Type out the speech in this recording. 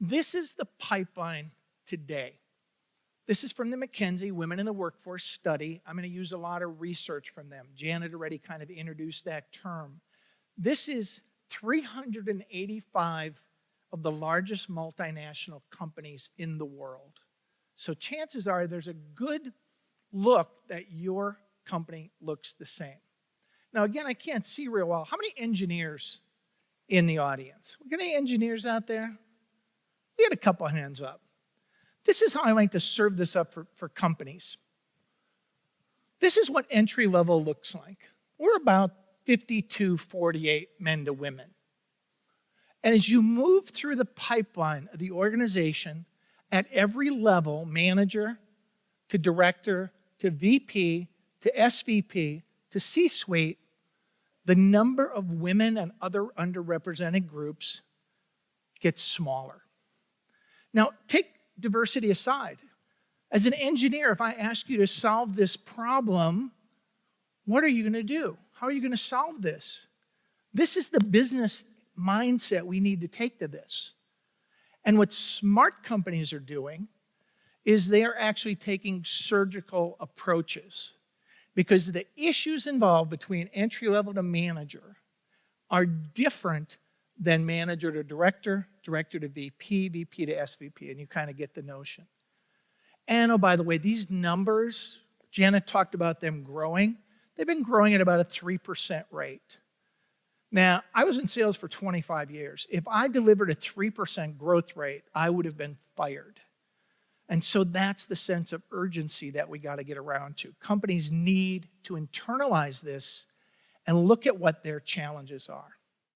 This is the pipeline today. This is from the McKinsey Women in the Workforce study. I'm going to use a lot of research from them. Janet already kind of introduced that term. This is 385 of the largest multinational companies in the world. So chances are there's a good look that your company looks the same. Now, again, I can't see real well. How many engineers in the audience? We got any engineers out there? We had a couple hands up. This is how I like to serve this up for companies. This is what entry level looks like. We're about 52-48 men to women. And as you move through the pipeline of the organization at every level, manager to director to VP to SVP to C-suite, the number of women and other underrepresented groups gets smaller. Now, take diversity aside. As an engineer, if I ask you to solve this problem, what are you going to do? How are you going to solve this? This is the business mindset we need to take to this. And what smart companies are doing is they are actually taking surgical approaches, because the issues involved between entry level to manager are different than manager to director, director to VP, VP to SVP, and you kind of get the notion. And oh, by the way, these numbers, Janet talked about them growing. They've been growing at about a 3% rate. Now, I was in sales for 25 years. If I delivered a 3% growth rate, I would have been fired. And so that's the sense of urgency that we got to get around to. Companies need to internalize this and look at what their challenges are.